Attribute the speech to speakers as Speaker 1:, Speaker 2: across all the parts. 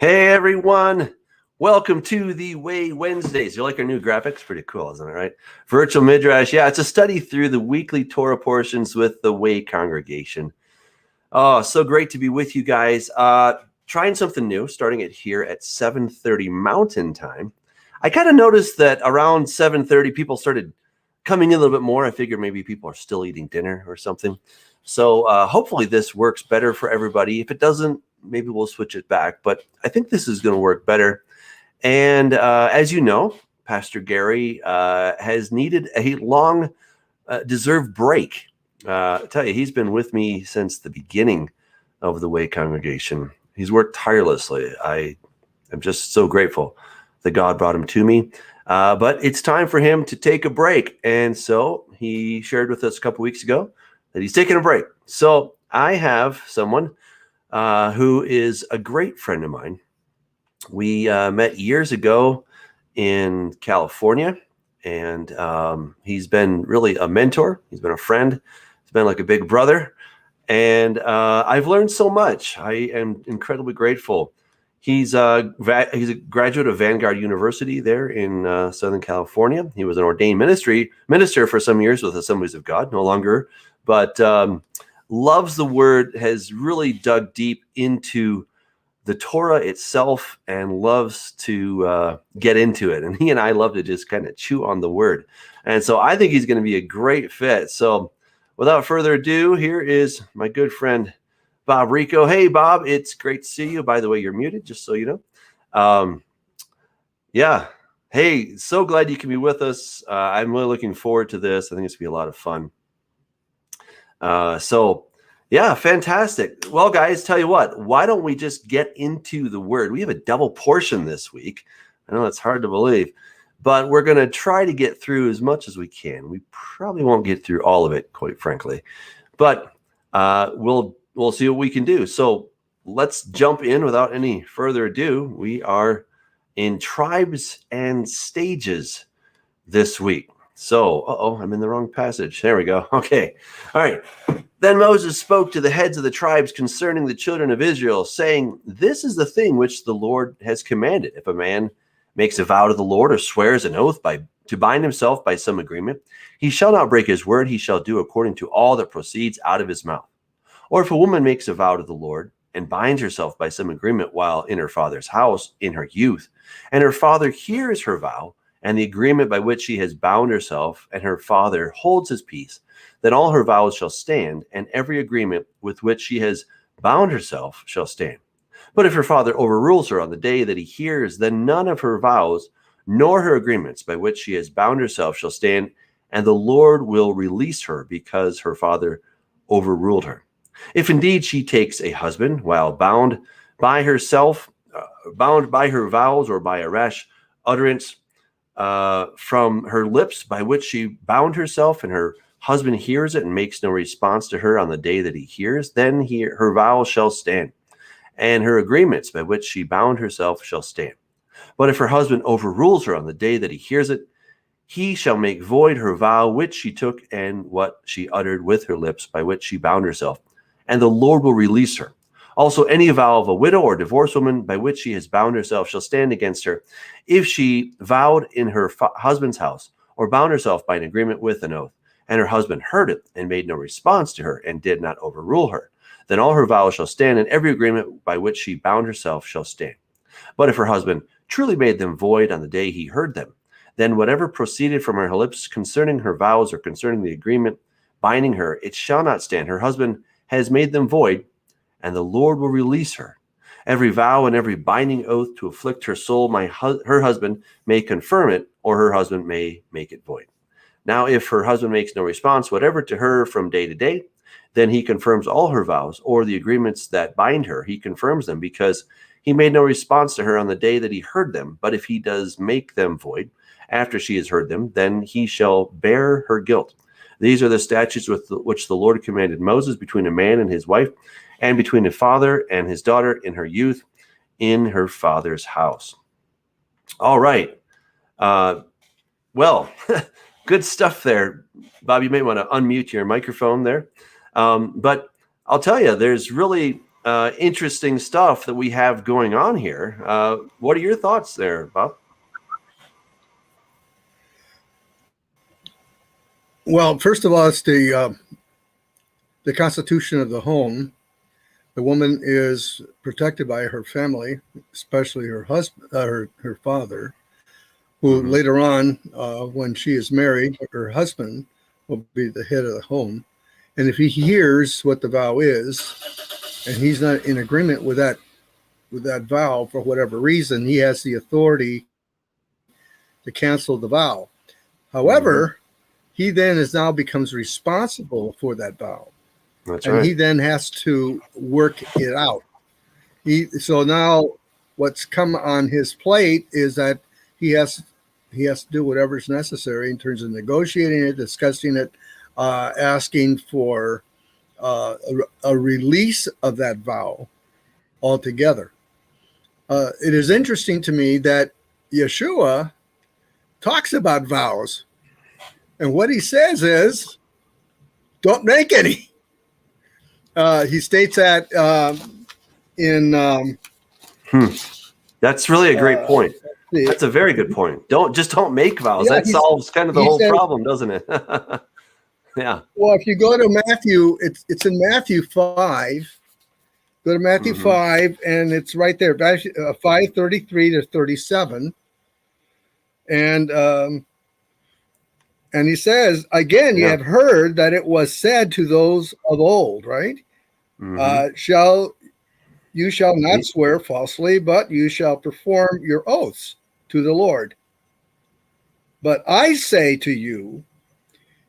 Speaker 1: Hey everyone, welcome to the Way Wednesdays. You like our new graphics? Pretty cool, isn't it, right? Virtual Midrash. Yeah, it's a study through the weekly Torah portions with the Way congregation. Oh, so great to be with you guys. Trying something new, starting it here at 7:30 Mountain Time. I kind of noticed that around 7:30 people started coming in a little bit more. I figured maybe people are still eating dinner or something. So hopefully this works better for everybody. If it doesn't, maybe we'll switch it back. But I think this is going to work better. And as you know, Pastor Gary has needed a long deserved break. I tell you, he's been with me since the beginning of the Way congregation. He's worked tirelessly. I am just so grateful that God brought him to me. But it's time for him to take a break. And so he shared with us a couple weeks ago that he's taking a break. So I have someone who is a great friend of mine. We met years ago in California, and he's been really a mentor. He's been a friend. He's been like a big brother. And I've learned so much. I am incredibly grateful. He's a graduate of Vanguard University there in Southern California. He was an ordained minister for some years with Assemblies of God, no longer, but loves the Word, has really dug deep into the Torah itself and loves to get into it. And he and I love to just kind of chew on the Word. And so I think he's going to be a great fit. So without further ado, here is my good friend, Bob Rico. Hey, Bob, it's great to see you. By the way, you're muted, just so you know. Yeah. Hey, so glad you can be with us. I'm really looking forward to this. I think it's going to be a lot of fun. So yeah, fantastic. Well, guys, tell you what, why don't we just get into the Word? We have a double portion this week. I know it's hard to believe, but we're going to try to get through as much as we can. We probably won't get through all of it, quite frankly, but we'll see what we can do. So let's jump in without any further ado. We are in tribes and stages this week. So, I'm in the wrong passage. There we go. Okay. All right. Then Moses spoke to the heads of the tribes concerning the children of Israel, saying, "This is the thing which the Lord has commanded. If a man makes a vow to the Lord or swears an oath to bind himself by some agreement, he shall not break his word. He shall do according to all that proceeds out of his mouth. Or if a woman makes a vow to the Lord and binds herself by some agreement while in her father's house in her youth, and her father hears her vow and the agreement by which she has bound herself, and her father holds his peace, then all her vows shall stand, and every agreement with which she has bound herself shall stand. But if her father overrules her on the day that he hears, then none of her vows nor her agreements by which she has bound herself shall stand, and the Lord will release her because her father overruled her. If indeed she takes a husband while bound by herself, bound by her vows or by a rash utterance from her lips by which she bound herself, and her husband hears it and makes no response to her on the day that he hears, then her vow shall stand, and her agreements by which she bound herself shall stand. But if her husband overrules her on the day that he hears it, he shall make void her vow which she took and what she uttered with her lips by which she bound herself, and the Lord will release her. Also, any vow of a widow or divorced woman by which she has bound herself shall stand against her, if she vowed in her husband's house or bound herself by an agreement with an oath, and her husband heard it and made no response to her and did not overrule her, then all her vows shall stand, and every agreement by which she bound herself shall stand. But if her husband truly made them void on the day he heard them, then whatever proceeded from her lips concerning her vows or concerning the agreement binding her, it shall not stand. Her husband has made them void, and the Lord will release her. Every vow and every binding oath to afflict her soul, her husband may confirm it, or her husband may make it void. Now, if her husband makes no response whatever to her from day to day, then he confirms all her vows, or the agreements that bind her, he confirms them, because he made no response to her on the day that he heard them. But if he does make them void after she has heard them, then he shall bear her guilt. These are the statutes which the Lord commanded Moses between a man and his wife, and between a father and his daughter in her youth, in her father's house. All right. Well, good stuff there. Bob, you may want to unmute your microphone there. But I'll tell you, there's really interesting stuff that we have going on here. What are your thoughts there, Bob?
Speaker 2: Well, first of all, it's the constitution of the home. The woman is protected by her family, especially her husband, her father, who later on, when she is married, her husband will be the head of the home. And if he hears what the vow is, and he's not in agreement with that vow for whatever reason, he has the authority to cancel the vow. However, he then now becomes responsible for that vow.
Speaker 1: That's
Speaker 2: and
Speaker 1: right.
Speaker 2: He then has to work it out. So now what's come on his plate is that he has to do whatever is necessary in terms of negotiating it, discussing it, asking for a release of that vow altogether. It is interesting to me that Yeshua talks about vows, and what he says is, don't make any. He states that in.
Speaker 1: That's really a great point. That's a very good point. Don't make vows.
Speaker 2: Yeah,
Speaker 1: that solves kind of the whole problem, doesn't it? Yeah.
Speaker 2: Well, if you go to Matthew, it's in Matthew 5. Go to Matthew 5, and it's right there, 5:33 to 37. And he says, again, you have heard that it was said to those of old, right? You shall not swear falsely, but you shall perform your oaths to the Lord. But I say to you,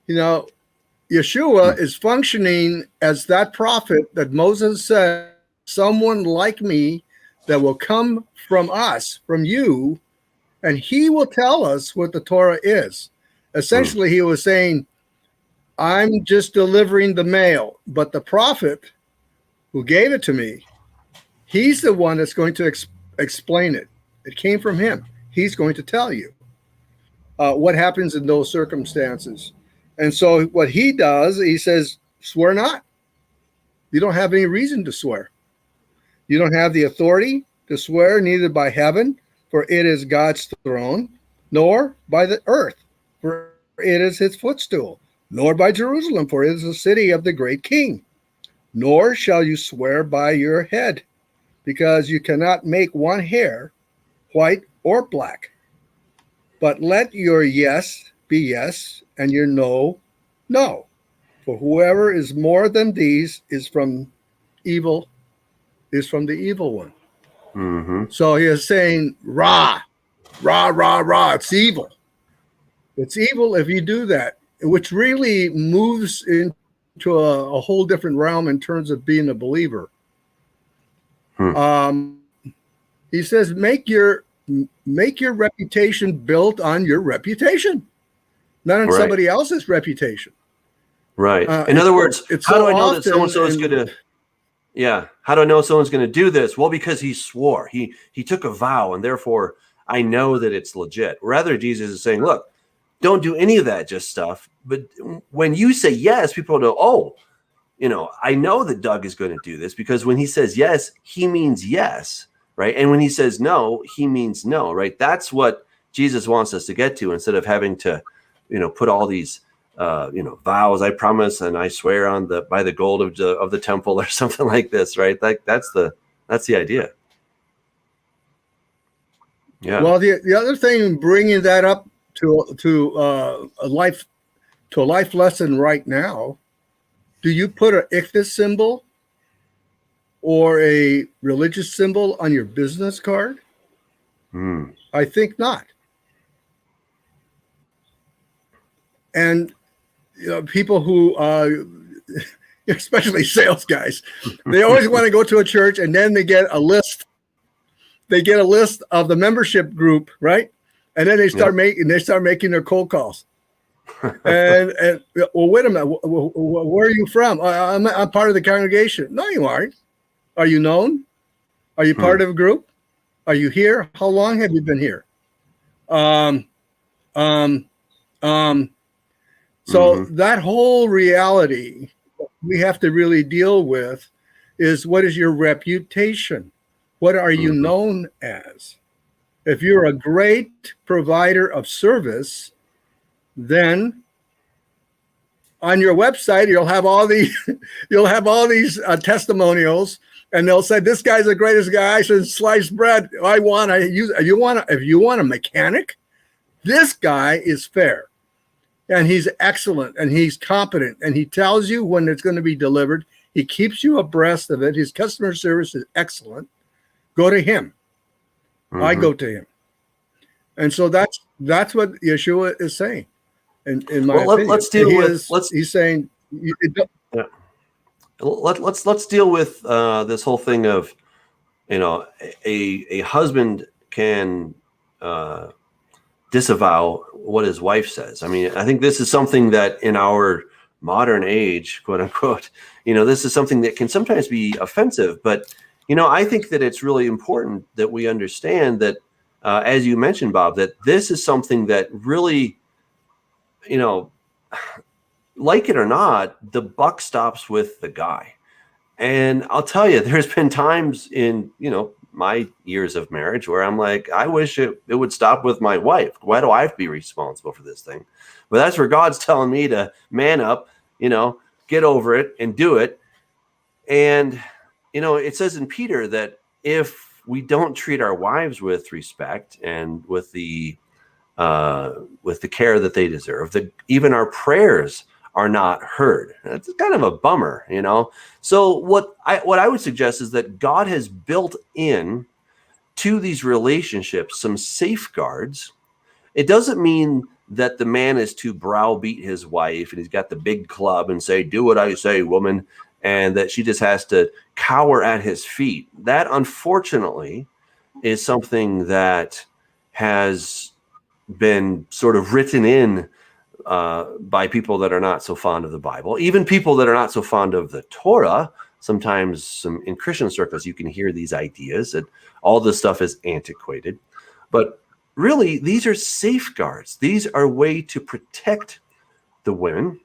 Speaker 2: Yeshua is functioning as that prophet that Moses said, someone like me that will come from us, from you, and he will tell us what the Torah is. Essentially, he was saying, I'm just delivering the mail, but the prophet who gave it to me, he's the one that's going to explain it. It came from him. He's going to tell you what happens in those circumstances. And so what he does, he says, swear not. You don't have any reason to swear. You don't have the authority to swear, neither by heaven, for it is God's throne, nor by the earth, for it is his footstool, nor by Jerusalem, for it is the city of the great king. Nor shall you swear by your head, because you cannot make one hair white or black. But let your yes be yes, and your no, no. For whoever is more than these is from the evil one. So he is saying, rah, rah, rah, rah. It's evil. It's evil if you do that, which really moves into a whole different realm in terms of being a believer. He says, make your reputation built on your reputation, not on somebody else's reputation.
Speaker 1: Right. In other words, how do I know that so-and-so is going to? Yeah. How do I know someone's going to do this? Well, because he swore. He took a vow, and therefore I know that it's legit. Rather, Jesus is saying, look, don't do any of that just stuff. But when you say yes, people know, oh, I know that Doug is going to do this, because when he says yes, he means yes, right? And when he says no, he means no, right? That's what Jesus wants us to get to, instead of having to, put all these, vows. I promise and I swear by the gold of the temple or something like this, right? That's the idea. Yeah.
Speaker 2: Well, the other thing, bringing that up to a life lesson right now. Do you put an ichthus symbol or a religious symbol on your business card? I think not. And people who, especially sales guys, they always want to go to a church, and then they get a list. They get a list of the membership group, right? And then they start making their cold calls. and well, wait a minute. Where are you from? I'm part of the congregation. No, you aren't. Are you known? Are you part of a group? Are you here? How long have you been here? So that whole reality we have to really deal with, is, what is your reputation? What are you known as? If you're a great provider of service, then on your website you'll have all these testimonials, and they'll say, this guy's the greatest guy since sliced bread. If you want a mechanic, this guy is fair, and he's excellent, and he's competent, and he tells you when it's going to be delivered. He keeps you abreast of it. His customer service is excellent. Go to him. I go to him. And so that's what Yeshua is saying. In my opinion,
Speaker 1: let's deal
Speaker 2: he's saying.
Speaker 1: Let's deal with this whole thing of, a husband can disavow what his wife says. I mean, I think this is something that in our modern age, quote unquote, this is something that can sometimes be offensive. But, I think that it's really important that we understand that, as you mentioned, Bob, that this is something that really, like it or not, the buck stops with the guy. And I'll tell you, there's been times in, my years of marriage where I'm like, I wish it would stop with my wife. Why do I have to be responsible for this thing? But that's where God's telling me to man up, get over it and do it. And, it says in Peter that if we don't treat our wives with respect and with the care that they deserve, that even our prayers are not heard. That's kind of a bummer, So what I would suggest is that God has built in to these relationships some safeguards. It doesn't mean that the man is to browbeat his wife and he's got the big club and say, do what I say, woman, and that she just has to cower at his feet. That, unfortunately, is something that has been sort of written in by people that are not so fond of the Bible, even people that are not so fond of the Torah. Sometimes in Christian circles, you can hear these ideas that all this stuff is antiquated. But really, these are safeguards. These are a way to protect the women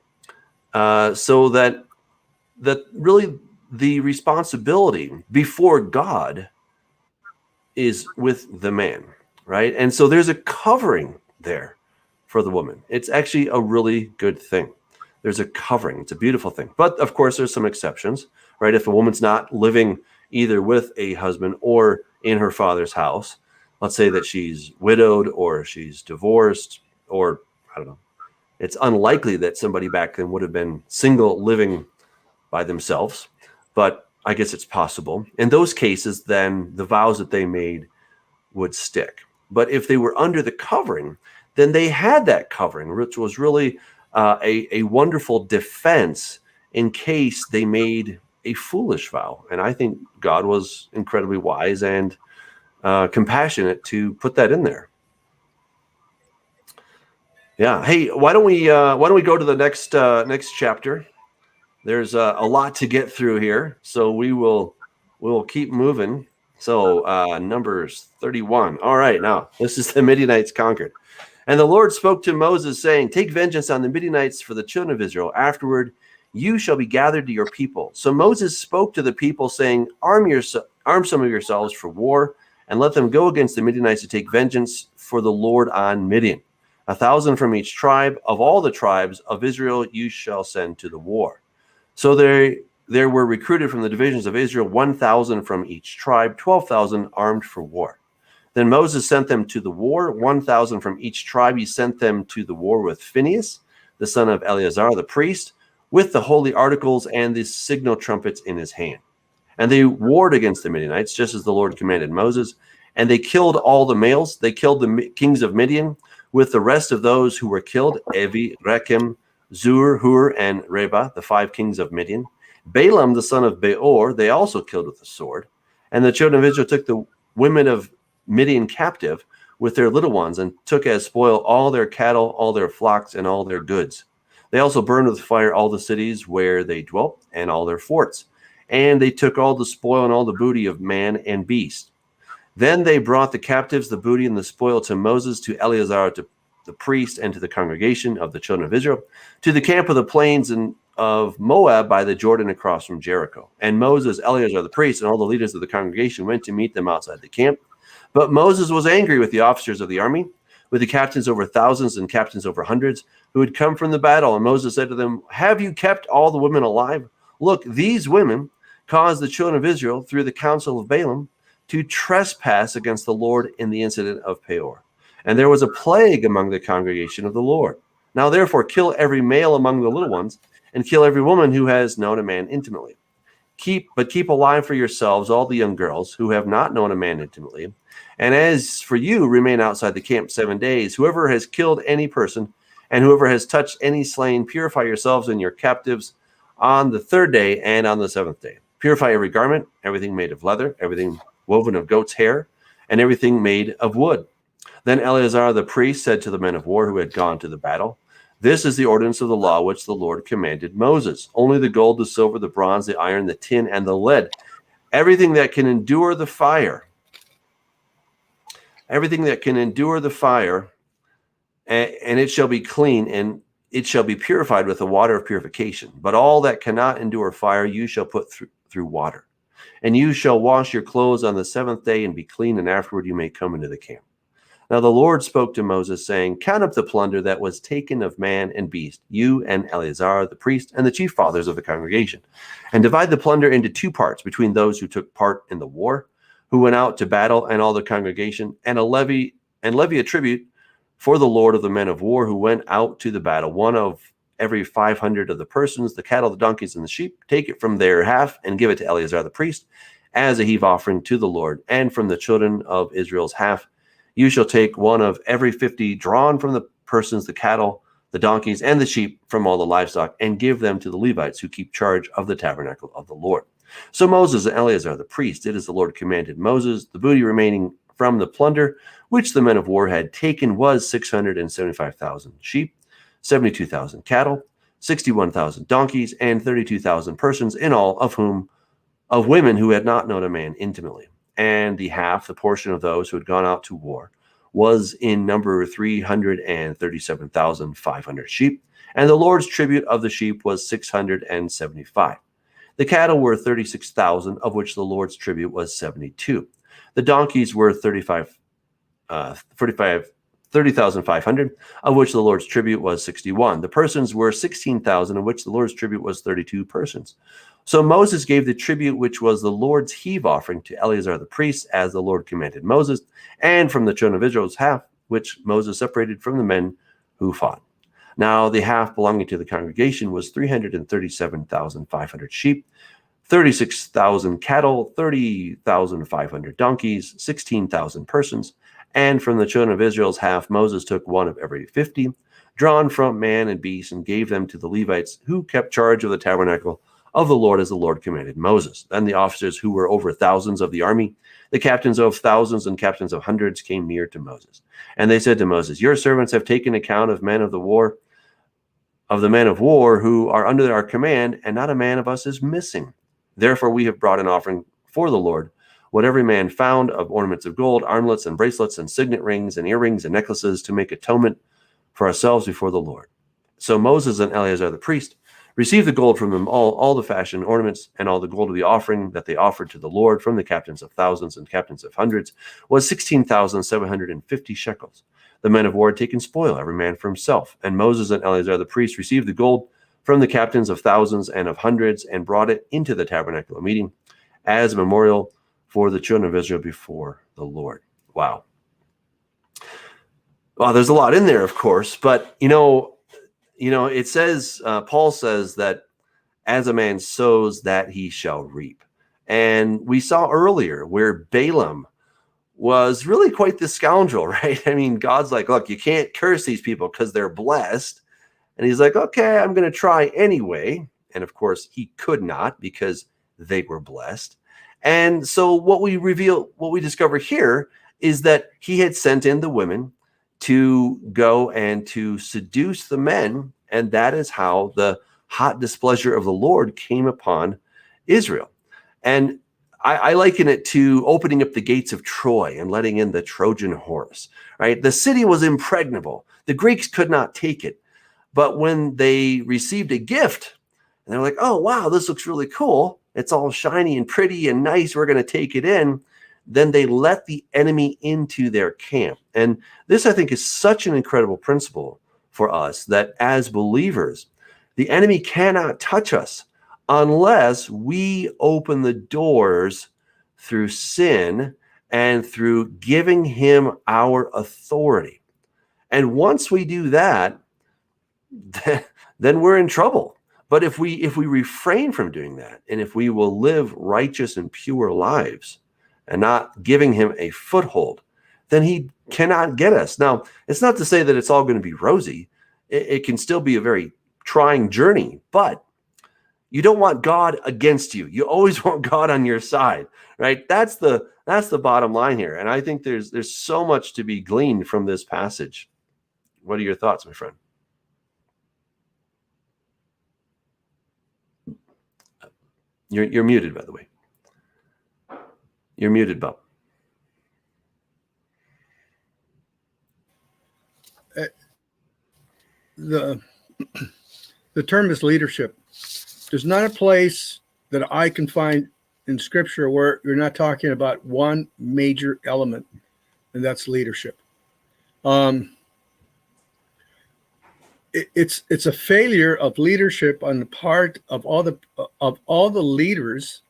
Speaker 1: so that really the responsibility before God is with the man, right? And so there's a covering there for the woman. It's actually a really good thing. There's a covering. It's a beautiful thing. But of course, there's some exceptions, right? If a woman's not living either with a husband or in her father's house, let's say that she's widowed or she's divorced, or I don't know, it's unlikely that somebody back then would have been single living by themselves, but I guess it's possible. In those cases, then the vows that they made would stick. But if they were under the covering, then they had that covering, which was really a wonderful defense in case they made a foolish vow. And I think God was incredibly wise and compassionate to put that in there. Yeah. Hey, why don't we go to the next chapter? There's a lot to get through here, so we'll keep moving. So Numbers 31. All right, now this is the Midianites conquered. And the Lord spoke to Moses, saying, take vengeance on the Midianites for the children of Israel. Afterward, you shall be gathered to your people. So Moses spoke to the people, saying, arm some of yourselves for war, and let them go against the Midianites to take vengeance for the Lord on Midian. 1,000 from each tribe. Of all the tribes of Israel you shall send to the war. So there were recruited from the divisions of Israel 1,000 from each tribe, 12,000 armed for war. Then Moses sent them to the war, 1,000 from each tribe. He sent them to the war with Phinehas, the son of Eleazar, the priest, with the holy articles and the signal trumpets in his hand. And they warred against the Midianites, just as the Lord commanded Moses. And they killed all the males. They killed the kings of Midian with the rest of those who were killed, Evi, Rechem, Zur, Hur, and Reba, the 5 kings of Midian. Balaam, the son of Beor, they also killed with the sword. And the children of Israel took the women of Midian captive with their little ones, and took as spoil all their cattle, all their flocks, and all their goods. They also burned with fire all the cities where they dwelt, and all their forts. And they took all the spoil and all the booty of man and beast. Then they brought the captives, the booty, and the spoil to Moses, to Eleazar, to the priest, and to the congregation of the children of Israel, to the camp of the plains and of Moab by the Jordan across from Jericho. And Moses, Eleazar the priest, and all the leaders of the congregation went to meet them outside the camp. But Moses was angry with the officers of the army, with the captains over thousands and captains over hundreds, who had come from the battle. And Moses said to them, have you kept all the women alive? Look, these women caused the children of Israel, through the counsel of Balaam, to trespass against the Lord in the incident of Peor. And there was a plague among the congregation of the Lord. Now therefore kill every male among the little ones, and kill every woman who has known a man intimately. Keep alive for yourselves all the young girls who have not known a man intimately. And as for you, remain outside the camp 7 days. Whoever has killed any person, and whoever has touched any slain, purify yourselves and your captives on the 3rd day and on the 7th day. Purify every garment, everything made of leather, everything woven of goat's hair, and everything made of wood. Then Eleazar the priest said to the men of war who had gone to the battle, this is the ordinance of the law which the Lord commanded Moses. Only the gold, the silver, the bronze, the iron, the tin, and the lead, everything that can endure the fire, and it shall be clean, and it shall be purified with the water of purification. But all that cannot endure fire you shall put through water. And you shall wash your clothes on the 7th day and be clean, and afterward you may come into the camp. Now the Lord spoke to Moses, saying, count up the plunder that was taken of man and beast, you and Eleazar the priest and the chief fathers of the congregation, and divide the plunder into 2 parts between those who took part in the war, who went out to battle, and all the congregation, and levy a tribute for the Lord of the men of war who went out to the battle, 1 of every 500 of the persons, the cattle, the donkeys, and the sheep. Take it from their half and give it to Eleazar the priest as a heave offering to the Lord. And from the children of Israel's half, you shall take 1 of every 50 drawn from the persons, the cattle, the donkeys, and the sheep from all the livestock, and give them to the Levites who keep charge of the tabernacle of the Lord. So Moses and Eleazar the priest did as the Lord commanded Moses. The booty remaining from the plunder which the men of war had taken was 675,000 sheep, 72,000 cattle, 61,000 donkeys, and 32,000 persons in all, of women who had not known a man intimately. And the portion of those who had gone out to war, was in number 337,500 sheep, and the Lord's tribute of the sheep was 675. The cattle were 36,000, of which the Lord's tribute was 72. The donkeys were 30,500, of which the Lord's tribute was 61. The persons were 16,000, of which the Lord's tribute was 32 persons. So Moses gave the tribute, which was the Lord's heave offering, to Eleazar the priest, as the Lord commanded Moses, and from the children of Israel's half, which Moses separated from the men who fought. Now the half belonging to the congregation was 337,500 sheep, 36,000 cattle, 30,500 donkeys, 16,000 persons. And from the children of Israel's half, Moses took 1 of every 50, drawn from man and beast, and gave them to the Levites, who kept charge of the tabernacle of the Lord, as the Lord commanded Moses. Then the officers who were over thousands of the army, the captains of thousands and captains of hundreds, came near to Moses. And they said to Moses, your servants have taken account of men of the war, of the men of war who are under our command, and not a man of us is missing. Therefore we have brought an offering for the Lord, what every man found of ornaments of gold, armlets and bracelets and signet rings and earrings and necklaces, to make atonement for ourselves before the Lord. So Moses and Eleazar the priest received the gold from them all the fashion ornaments, and all the gold of the offering that they offered to the Lord from the captains of thousands and captains of hundreds was 16,750 shekels. The men of war had taken spoil, every man for himself. And Moses and Eleazar the priest received the gold from the captains of thousands and of hundreds, and brought it into the tabernacle of meeting as a memorial for the children of Israel before the Lord. Wow. Well, there's a lot in there, of course, but it says, Paul says that as a man sows, that he shall reap. And we saw earlier where Balaam was really quite the scoundrel, right? I mean, God's like, look, you can't curse these people because they're blessed. And he's like, okay, I'm going to try anyway. And of course, he could not, because they were blessed. And so what we discover here is that he had sent in the women to go and to seduce the men. And that is how the hot displeasure of the Lord came upon Israel. And I liken it to opening up the gates of Troy and letting in the Trojan horse, right? The city was impregnable. The Greeks could not take it. But when they received a gift And they're like, oh, wow, this looks really cool. It's all shiny and pretty and nice. We're going to take it in. Then they let the enemy into their camp. And this, I think, is such an incredible principle for us, that as believers, the enemy cannot touch us unless we open the doors through sin and through giving him our authority. And once we do that, then we're in trouble. But if we refrain from doing that, and if we will live righteous and pure lives and not giving him a foothold, then he cannot get us. Now, it's not to say that it's all going to be rosy. It can still be a very trying journey, but you don't want God against you. You always want God on your side, right? That's the bottom line here. And I think there's so much to be gleaned from this passage. What are your thoughts, my friend? You're muted, by the way. You're muted, Bob.
Speaker 2: The term is leadership. There's not a place that I can find in Scripture where you're not talking about one major element, and that's leadership. It's a failure of leadership on the part of all the leaders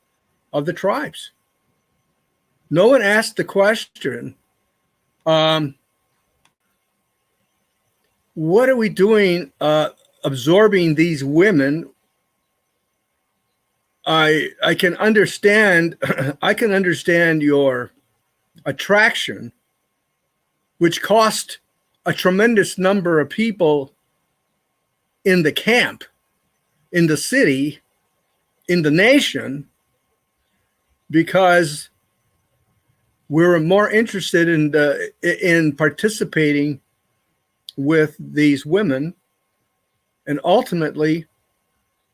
Speaker 2: of the tribes. No one asked the question, what are we doing absorbing these women? I can understand your attraction, which cost a tremendous number of people in the camp, in the city, in the nation, because we're more interested in participating with these women, and ultimately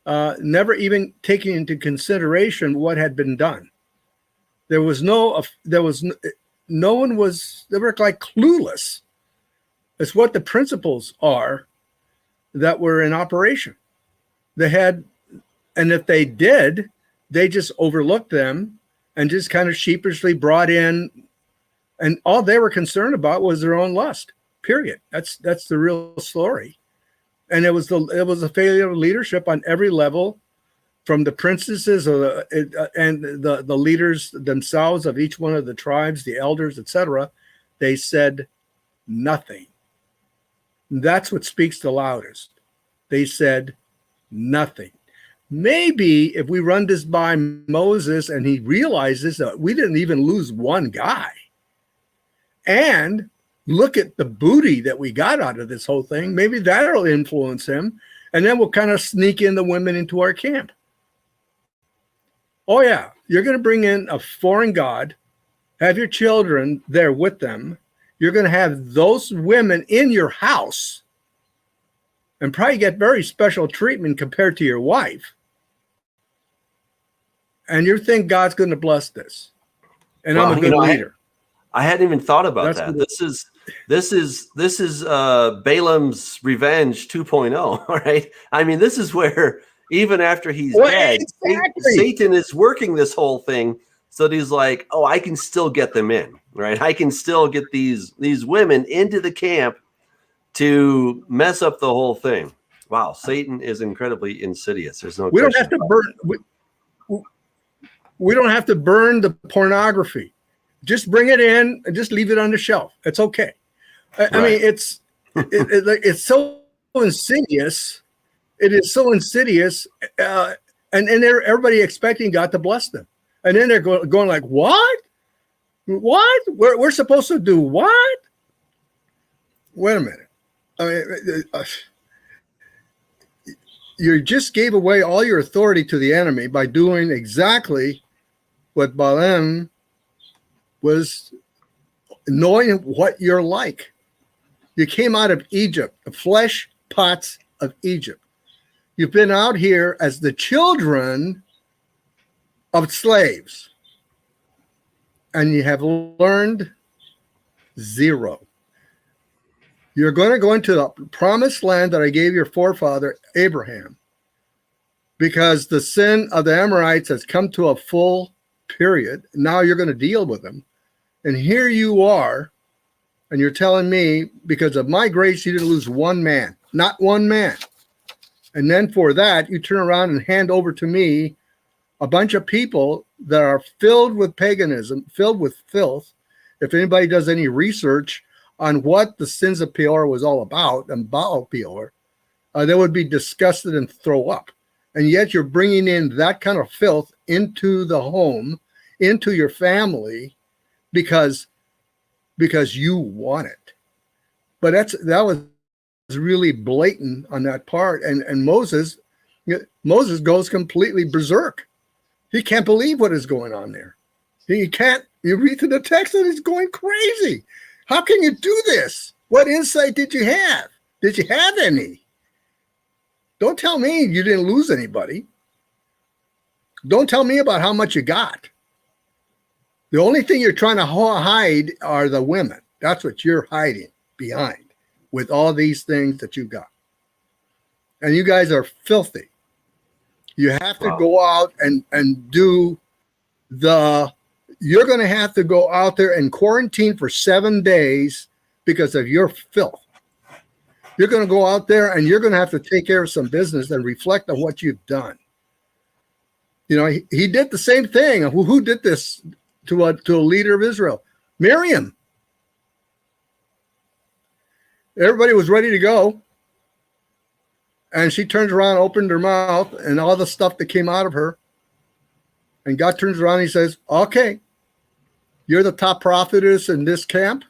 Speaker 2: never even taking into consideration what had been done. They were like clueless as what the principles are that were in operation. And if they did, they just overlooked them and just kind of sheepishly brought in, and all they were concerned about was their own lust. Period. That's the real story. And it was a failure of leadership on every level, from the princesses and the leaders themselves of each one of the tribes, the elders, etc. They said nothing. That's what speaks the loudest. They said nothing. Maybe if we run this by Moses and he realizes that we didn't even lose one guy, and look at the booty that we got out of this whole thing, maybe that'll influence him, and then we'll kind of sneak in the women into our camp. Oh yeah, you're going to bring in a foreign god, have your children there with them. You're going to have those women in your house and probably get very special treatment compared to your wife. And you think God's going to bless this. And well, I'm a good leader.
Speaker 1: I hadn't even thought about that. This is Balaam's revenge 2.0, right? I mean, this is where even after he's dead, exactly, Satan is working this whole thing so that he's like, oh, I can still get them in, right? I can still get these women into the camp to mess up the whole thing. Wow, Satan is incredibly insidious. There's no. We don't have to burn.
Speaker 2: We don't have to burn the pornography. Just bring it in and just leave it on the shelf. It's okay. I mean, it's so insidious. It is so insidious, and everybody expecting God to bless them, and then they're going like, "What? What? We're supposed to do what? Wait a minute. I mean, you just gave away all your authority to the enemy by doing exactly what Balaam was, knowing what you're like. You came out of Egypt, the flesh pots of Egypt. You've been out here as the children of slaves, and you have learned zero. You're going to go into the promised land that I gave your forefather Abraham, because the sin of the Amorites has come to a full period. Now you're going to deal with them. And here you are, and you're telling me, because of my grace, you didn't lose one man, not one man. And then for that, you turn around and hand over to me a bunch of people that are filled with paganism, filled with filth. If anybody does any research on what the sins of Peor was all about, and Baal Peor, they would be disgusted and throw up. And yet you're bringing in that kind of filth into the home, into your family, because you want it. But that was really blatant on that part. And Moses goes completely berserk. He can't believe what is going on there. He can't. You read through the text and he's going crazy. How can you do this? What insight did you have? Did you have any? Don't tell me you didn't lose anybody. Don't tell me about how much you got. The only thing you're trying to hide are the women. That's what you're hiding behind with all these things that you got. And you guys are filthy. You have to go out and do you're going to have to go out there and quarantine for 7 days because of your filth. You're going to go out there and you're going to have to take care of some business and reflect on what you've done. You know, he did the same thing. Who did this to a leader of Israel? Miriam. Everybody was ready to go. And she turns around, opened her mouth, and all the stuff that came out of her. And God turns around and he says, okay, you're the top prophetess in this camp.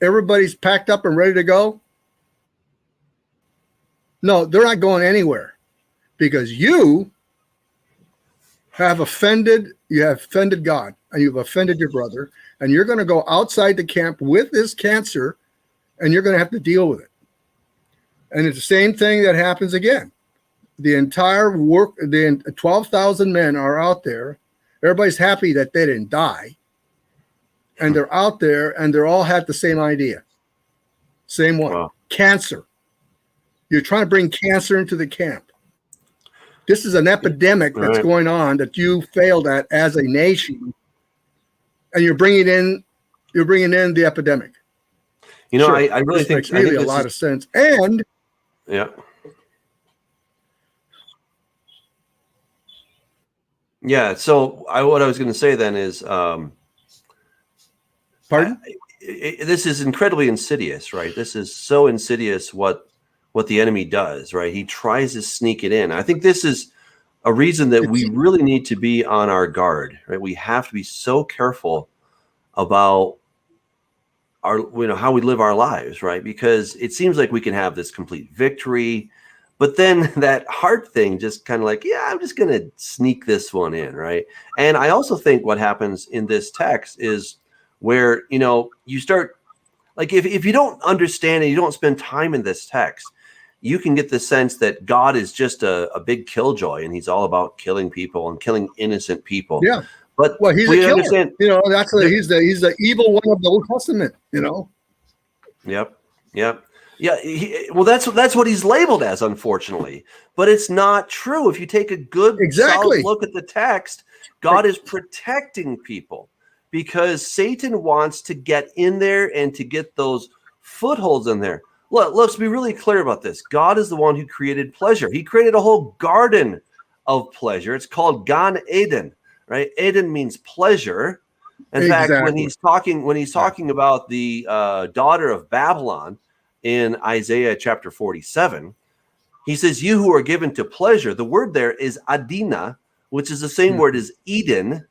Speaker 2: Everybody's packed up and ready to go. No, they're not going anywhere because you have offended God and you've offended your brother, and you're going to go outside the camp with this cancer and you're going to have to deal with it. And it's the same thing that happens again. The entire 12,000 men are out there. Everybody's happy that they didn't die. And they're out there and they're all had the same idea. Same one. Wow. Cancer. You're trying to bring cancer into the camp. This is an epidemic that's going on that you failed at as a nation. And you're bringing in the epidemic.
Speaker 1: You know, sure. I really think
Speaker 2: makes really a lot of sense. And
Speaker 1: yeah. Yeah. So what I was going to say then is,
Speaker 2: pardon?
Speaker 1: This is incredibly insidious, right? This is so insidious what the enemy does, right? He tries to sneak it in. I think this is a reason that we really need to be on our guard, right? We have to be so careful about how we live our lives, right? Because it seems like we can have this complete victory, but then that heart thing just kind of like, yeah, I'm just going to sneak this one in, right? And I also think what happens in this text is where, you start, like if you don't understand and you don't spend time in this text, you can get the sense that God is just a big killjoy and he's all about killing people and killing innocent people.
Speaker 2: Yeah.
Speaker 1: But
Speaker 2: he's a killer. He's the evil one of the Old Testament.
Speaker 1: Yep. Yeah. That's what he's labeled as, unfortunately. But it's not true. If you take a good solid look at the text, God is protecting people because Satan wants to get in there and to get those footholds in there. Look, let's be really clear about this. God is the one who created pleasure. He created a whole garden of pleasure. It's called Gan Eden. Right, Eden means pleasure. In fact, when he's talking about the daughter of Babylon in Isaiah chapter 47, he says, "You who are given to pleasure." The word there is Adina, which is the same word as Eden.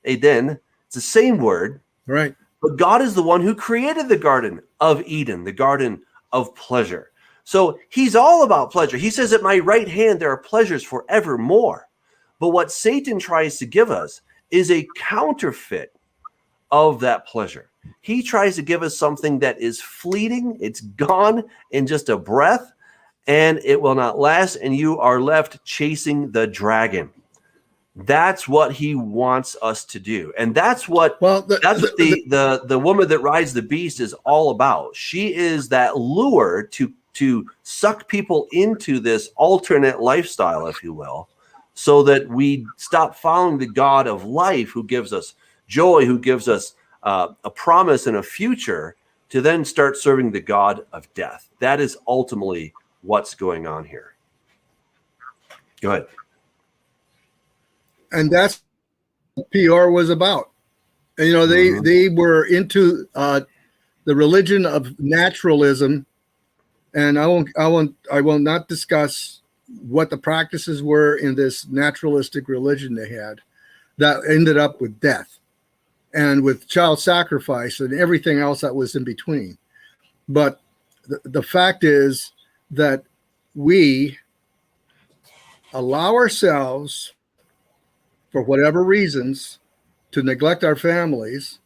Speaker 1: Eden. It's the same word,
Speaker 2: right?
Speaker 1: But God is the one who created the Garden of Eden, the garden of pleasure. So he's all about pleasure. He says, "At my right hand there are pleasures forevermore." But what Satan tries to give us is a counterfeit of that pleasure. He tries to give us something that is fleeting. It's gone in just a breath, and it will not last, and you are left chasing the dragon. That's what he wants us to do. And that's what the woman that rides the beast is all about. She is that lure to to suck people into this alternate lifestyle, if you will, so that we stop following the God of life who gives us joy, who gives us a promise and a future, to then start serving the God of death. That is ultimately what's going on here. Go ahead.
Speaker 2: And that's what PR was about. And, you know, they were into the religion of naturalism, and I will not discuss what the practices were in this naturalistic religion they had that ended up with death and with child sacrifice and everything else that was in between. But the fact is that we allow ourselves, for whatever reasons, to neglect our families,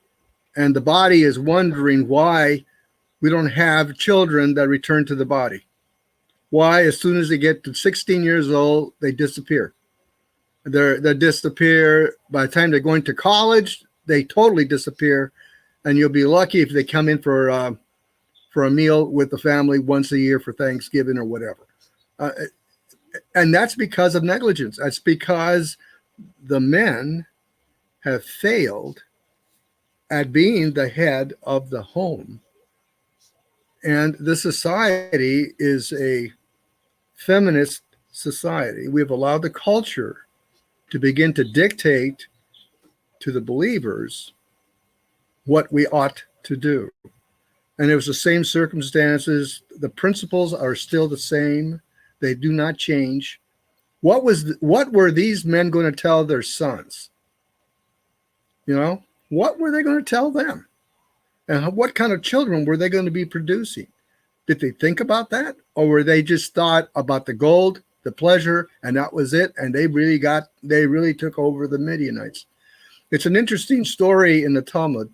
Speaker 2: and the body is wondering why we don't have children that return to the body. Why, as soon as they get to 16 years old, they disappear. They disappear. By the time they're going to college, they totally disappear, and you'll be lucky if they come in for a meal with the family once a year for Thanksgiving or whatever. And that's because of negligence. That's because the men have failed at being the head of the home. And the society is a feminist society. We've allowed the culture to begin to dictate to the believers what we ought to do. And it was the same circumstances. The principles are still the same. They do not change. What were these men going to tell their sons? You know, what were they going to tell them? And what kind of children were they going to be producing? Did they think about that? Or were they just thought about the gold, the pleasure, and that was it? And they really took over the Midianites. It's an interesting story in the Talmud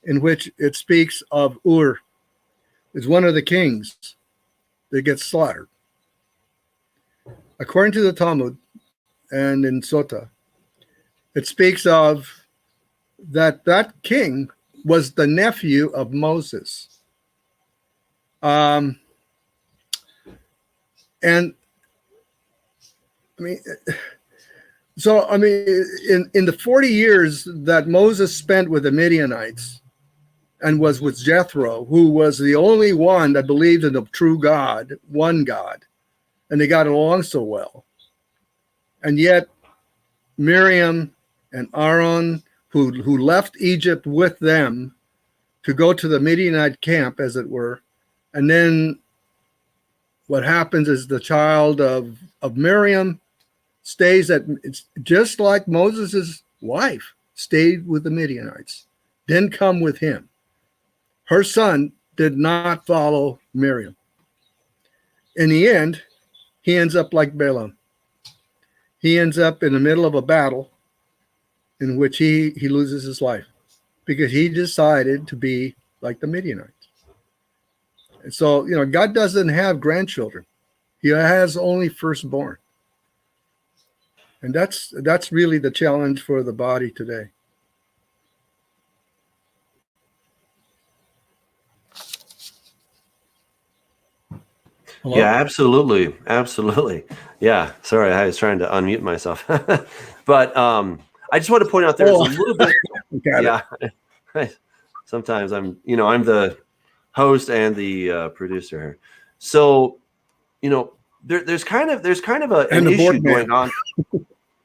Speaker 2: in which it speaks of Ur. It's one of the kings that gets slaughtered. According to the Talmud and in Sota, it speaks of that king was the nephew of Moses. And I mean, in the 40 years that Moses spent with the Midianites and was with Jethro, who was the only one that believed in the true God, one God, and they got along so well. And yet Miriam and Aaron, who left Egypt with them to go to the Midianite camp, as it were, and then what happens is the child of Miriam stays it's just like Moses' wife stayed with the Midianites, didn't come with him. Her son did not follow Miriam. In the end, he ends up like Balaam. He ends up in the middle of a battle in which he loses his life because he decided to be like the Midianites. And so, you know, God doesn't have grandchildren. He has only firstborn. And that's really the challenge for the body today.
Speaker 1: Hello? Yeah, absolutely. Absolutely. Yeah. Sorry, I was trying to unmute myself. But I just want to point out there's a little bit. Yeah. Sometimes I'm the host and the producer here. So, you know, there's kind of an issue going on.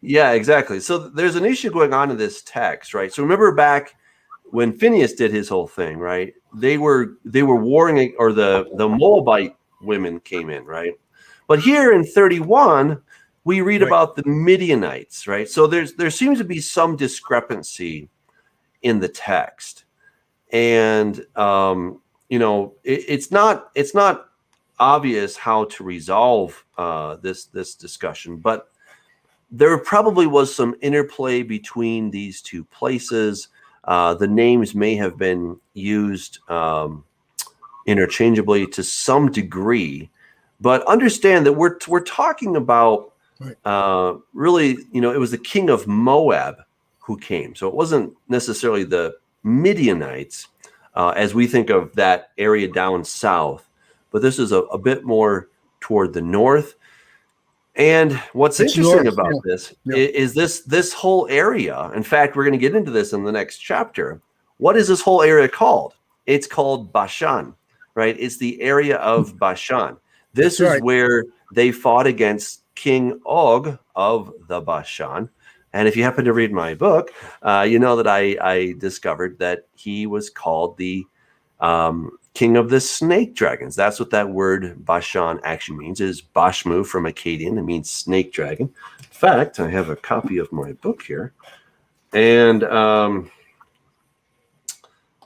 Speaker 1: Yeah, exactly. So there's an issue going on in this text, right? So remember back when Phineas did his whole thing, right? They were warring, or the Moabite women came in, right? But here in 31, we read about the Midianites, right? So there seems to be some discrepancy in the text, and you know, it's not obvious how to resolve this discussion, but there probably was some interplay between these two places. The names may have been used interchangeably to some degree, but understand that we're talking about really, you know, it was the king of Moab who came. So it wasn't necessarily the Midianites as we think of that area down south, but this is a bit more toward the north. And what's
Speaker 2: It's
Speaker 1: interesting
Speaker 2: north,
Speaker 1: about this is this whole area. In fact, we're going to get into this in the next chapter. What is this whole area called? It's called Bashan, right? It's the area of Bashan. This is where they fought against King Og of the Bashan. And if you happen to read my book, you know that I discovered that he was called the king of the snake dragons. That's what that word Bashan actually means, is Bashmu from Akkadian. It means snake dragon. In fact, I have a copy of my book here. And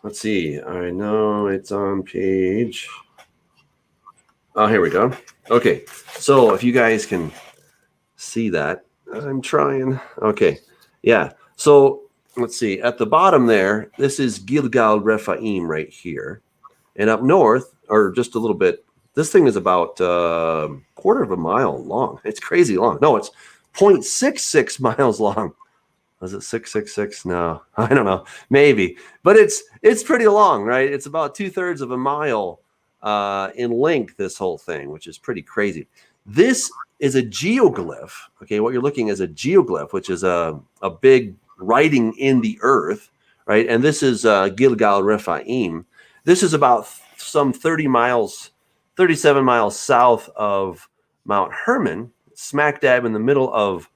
Speaker 1: let's see. I know it's on page. Oh, here we go. Okay. So if you guys can see that, I'm trying. Okay. Yeah. So let's see. At the bottom there, this is Gilgal Rephaim right here. And up north, or just a little bit, this thing is about a quarter of a mile long. It's crazy long. No, it's 0.66 miles long. Was it 666? No, I don't know. Maybe. But it's pretty long, right? It's about 2/3 of a mile in length, this whole thing, which is pretty crazy. This is a geoglyph. Okay, what you're looking at is a geoglyph, which is a big writing in the earth, right? And this is Gilgal Rephaim. This is about some 37 miles south of Mount Hermon, smack dab in the middle of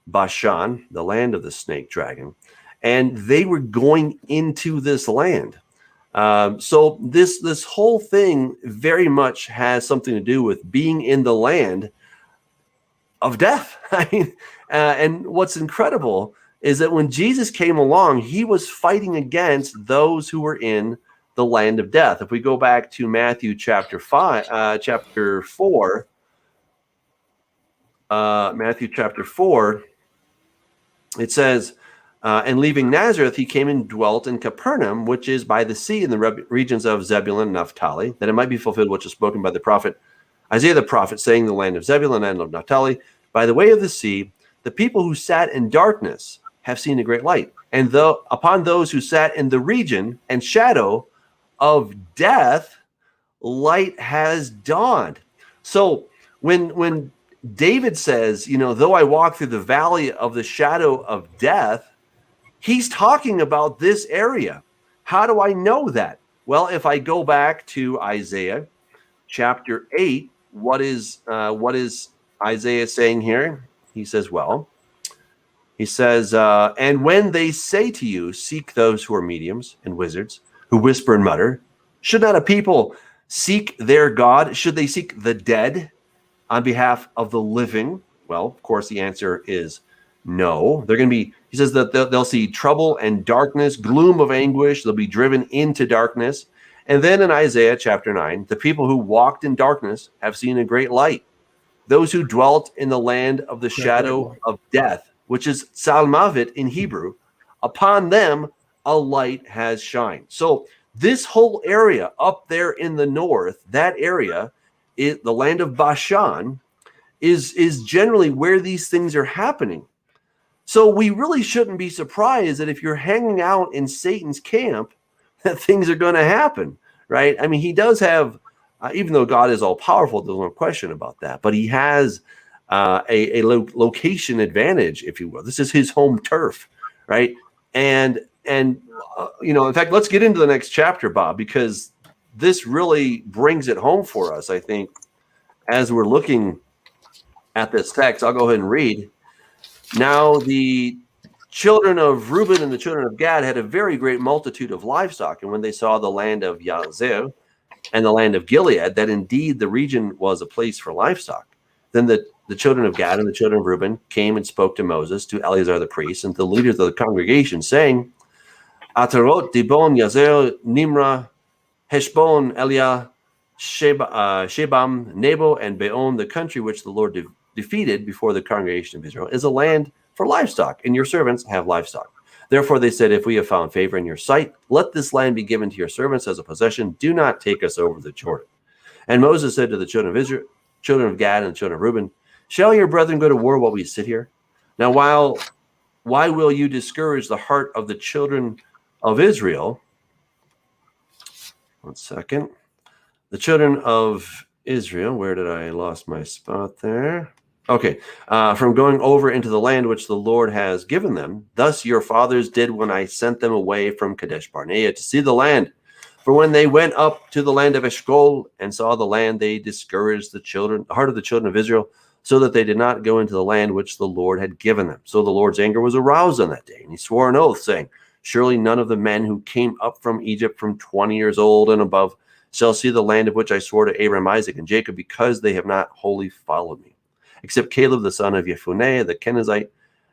Speaker 1: Bashan, the land of the snake dragon. And they were going into this land. So this whole thing very much has something to do with being in the land of death. I mean, and what's incredible is that when Jesus came along, he was fighting against those who were in the land of death. If we go back to Matthew chapter 4, Matthew chapter 4, it says, and leaving Nazareth, he came and dwelt in Capernaum, which is by the sea in the regions of Zebulun and Naphtali, that it might be fulfilled which is spoken by the prophet Isaiah the prophet, saying, the land of Zebulun and of Naphtali, by the way of the sea, the people who sat in darkness have seen a great light. And upon those who sat in the region and shadow of death, light has dawned. So when David says, though I walk through the valley of the shadow of death, he's talking about this area. How do I know that? Well, if I go back to Isaiah chapter 8, what is Isaiah saying here? He says, and when they say to you, seek those who are mediums and wizards, who whisper and mutter, should not a people seek their God? Should they seek the dead on behalf of the living? Well, of course, the answer is no. They're going to be, he says that they'll see trouble and darkness, gloom of anguish. They'll be driven into darkness. And then in Isaiah chapter 9, the people who walked in darkness have seen a great light. Those who dwelt in the land of the shadow of death, which is Salmavit in Hebrew, upon them a light has shined. So this whole area up there in the north, that area, the land of Bashan, is generally where these things are happening. So we really shouldn't be surprised that if you're hanging out in Satan's camp, that things are going to happen, right? I mean, he does have, even though God is all powerful, there's no question about that, but he has a location advantage, if you will. This is his home turf, right? And in fact, let's get into the next chapter, Bob, because this really brings it home for us, I think, as we're looking at this text. I'll go ahead and read. Now the children of Reuben and the children of Gad had a very great multitude of livestock, and when they saw the land of Yazer and the land of Gilead, that indeed the region was a place for livestock, then the children of Gad and the children of Reuben came and spoke to Moses, to Eleazar the priest, and to the leaders of the congregation, saying, Atarot, Dibon, Yazer, Nimrah, Heshbon, Eliah, Shebam, Nebo, and Beon, the country which the Lord defeated before the congregation of Israel, is a land for livestock, and your servants have livestock. Therefore they said, if we have found favor in your sight, let this land be given to your servants as a possession. Do not take us over the Jordan. And Moses said to the children of Israel, children of Gad and the children of Reuben, shall your brethren go to war while we sit here? Now, why will you discourage the heart of the children of Israel? One second. The children of Israel, where did I lost my spot there? Okay, from going over into the land which the Lord has given them. Thus your fathers did when I sent them away from Kadesh Barnea to see the land. For when they went up to the land of Eshcol and saw the land, they discouraged the heart of the children of Israel, so that they did not go into the land which the Lord had given them. So the Lord's anger was aroused on that day, and he swore an oath, saying, surely none of the men who came up from Egypt from 20 years old and above shall see the land of which I swore to Abraham, Isaac, and Jacob, because they have not wholly followed me, except Caleb the son of Jephunneh the Kenizzite,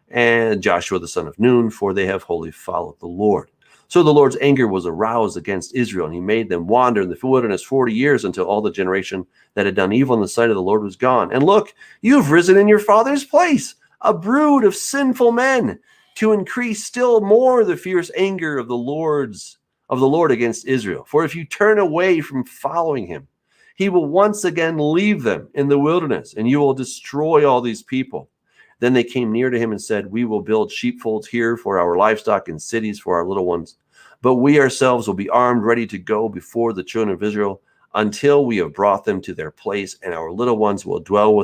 Speaker 1: and Joshua the son of Nun, for they have wholly followed the Lord. So the Lord's anger was aroused against Israel, and he made them wander in the wilderness 40 years until all the generation that had done evil in the sight of the Lord was gone. And look, you have risen in your father's place, a brood of sinful men, to increase still more the fierce anger of the Lord against Israel. For if you turn away from following him, he will once again leave them in the wilderness, and you will destroy all these people. Then they came near to him and said, we will build sheepfolds here for our livestock and cities for our little ones. But we ourselves will be armed, ready to go before the children of Israel until we have brought them to their place, and our little ones will dwell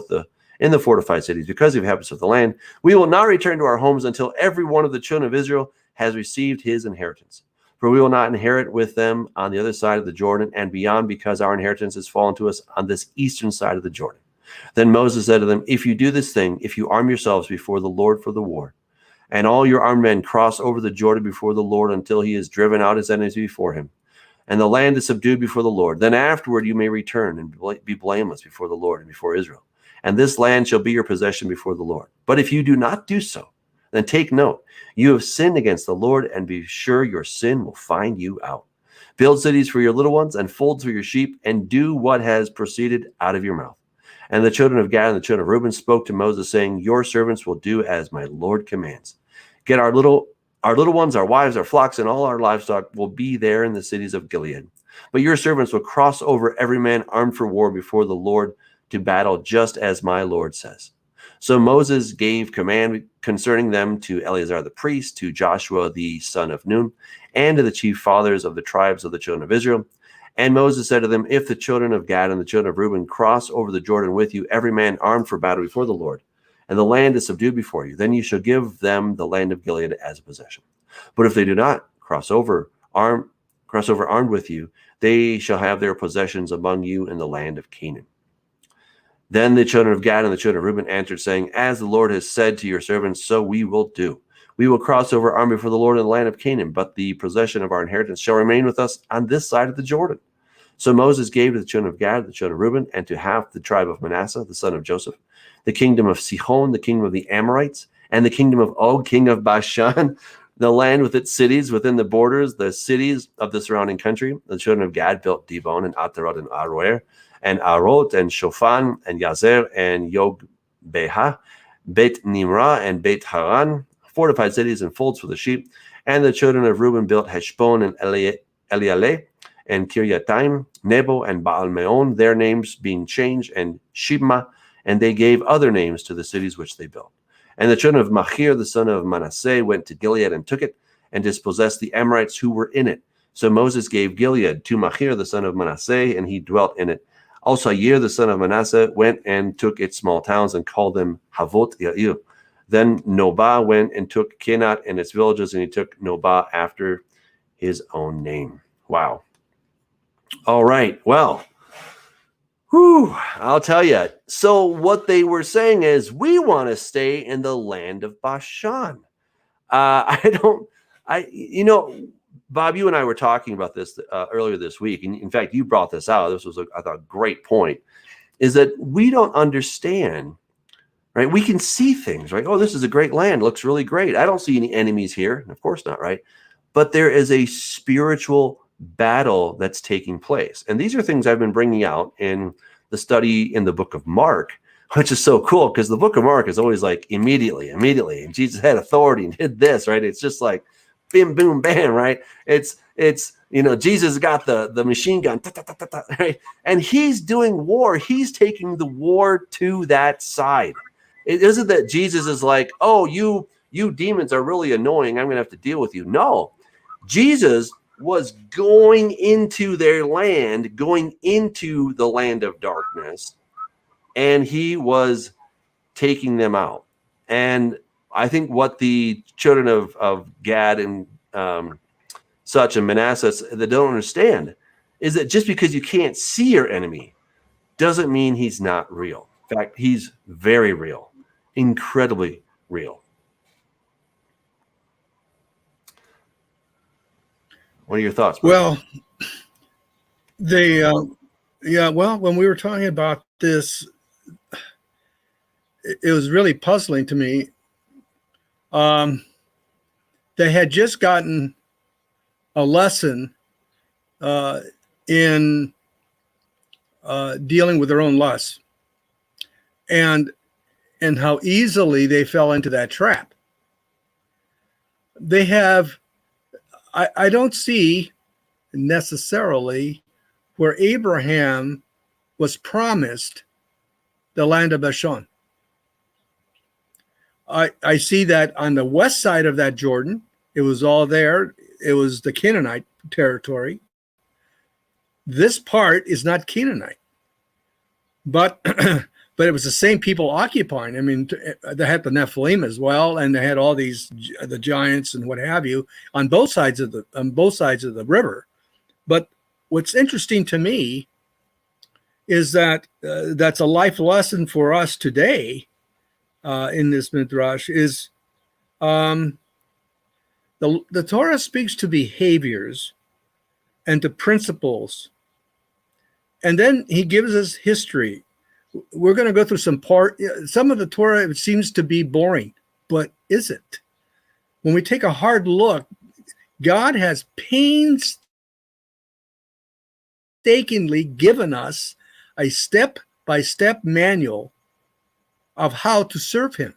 Speaker 1: in the fortified cities because of the habits of the land. We will not return to our homes until every one of the children of Israel has received his inheritance. For we will not inherit with them on the other side of the Jordan and beyond, because our inheritance has fallen to us on this eastern side of the Jordan. Then Moses said to them, if you do this thing, if you arm yourselves before the Lord for the war, and all your armed men cross over the Jordan before the Lord until he has driven out his enemies before him, and the land is subdued before the Lord, then afterward you may return and be blameless before the Lord and before Israel. And this land shall be your possession before the Lord. But if you do not do so, then take note, you have sinned against the Lord, and be sure your sin will find you out. Build cities for your little ones and folds for your sheep, and do what has proceeded out of your mouth. And the children of Gad and the children of Reuben spoke to Moses, saying, your servants will do as my Lord commands. Get our little ones, our wives, our flocks, and all our livestock will be there in the cities of Gilead. But your servants will cross over, every man armed for war before the Lord to battle, just as my Lord says. So Moses gave command concerning them to Eleazar the priest, to Joshua the son of Nun, and to the chief fathers of the tribes of the children of Israel. And Moses said to them, if the children of Gad and the children of Reuben cross over the Jordan with you, every man armed for battle before the Lord, and the land is subdued before you, then you shall give them the land of Gilead as a possession. But if they do not cross over armed with you, they shall have their possessions among you in the land of Canaan. Then the children of Gad and the children of Reuben answered, saying, as the Lord has said to your servants, so we will do. We will cross over armed before the Lord in the land of Canaan, but the possession of our inheritance shall remain with us on this side of the Jordan. So Moses gave to the children of Gad, the children of Reuben, and to half the tribe of Manasseh, the son of Joseph, the kingdom of Sihon, the kingdom of the Amorites, and the kingdom of Og, king of Bashan, the land with its cities within the borders, the cities of the surrounding country. The children of Gad built Dibon and Atarot and Aroer, and Arot and Shofan and Yazer and Yogbeha, Beit Nimrah and Beit Haran, fortified cities and folds for the sheep. And the children of Reuben built Heshbon and Elialeh and Kiryataim, Nebo and Baal-Meon, their names being changed, and Shibma, and they gave other names to the cities which they built. And the children of Machir, the son of Manasseh, went to Gilead and took it, and dispossessed the Amorites who were in it. So Moses gave Gilead to Machir, the son of Manasseh, and he dwelt in it. Also Yair, the son of Manasseh, went and took its small towns and called them Havot Yair. Then Nobah went and took Kenat and its villages, and he took Nobah after his own name. Wow. All right. Well, I'll tell you. So what they were saying is, we want to stay in the land of Bashan. Bob, you and I were talking about this earlier this week. And in fact, you brought this out. This was, I thought, a great point, is that we don't understand, right? We can see things, right? Oh, this is a great land. Looks really great. I don't see any enemies here. Of course not, right? But there is a spiritual battle that's taking place. And these are things I've been bringing out in the study in the book of Mark, which is so cool, because the book of Mark is always like immediately. And Jesus had authority and did this, right? It's just like, bim, boom, bam, right? It's Jesus got the machine gun, right? And he's doing war. He's taking the war to that side. It isn't that Jesus is like, oh, you demons are really annoying, I'm going to have to deal with you. No, Jesus was going into their land, going into the land of darkness, and he was taking them out. And I think what the children of Gad and such and Manasseh they don't understand is that just because you can't see your enemy doesn't mean he's not real. In fact, he's very real, incredibly real. What are your thoughts, Brian?
Speaker 2: Well, when we were talking about this, it was really puzzling to me. They had just gotten a lesson in dealing with their own lusts, and how easily they fell into that trap. They have, I don't see necessarily where Abraham was promised the land of Bashan. I see that on the west side of that Jordan, it was all there. It was the Canaanite territory. This part is not Canaanite, but but it was the same people occupying. I mean, they had the Nephilim as well, and they had all these the giants and what have you on both sides of the river. But what's interesting to me is that that's a life lesson for us today in this Midrash is the Torah speaks to behaviors and to principles, and then he gives us history. We're going to go through some of the Torah. It seems to be boring, but is it? When we take a hard look, God has painstakingly given us a step-by-step manual of how to serve him.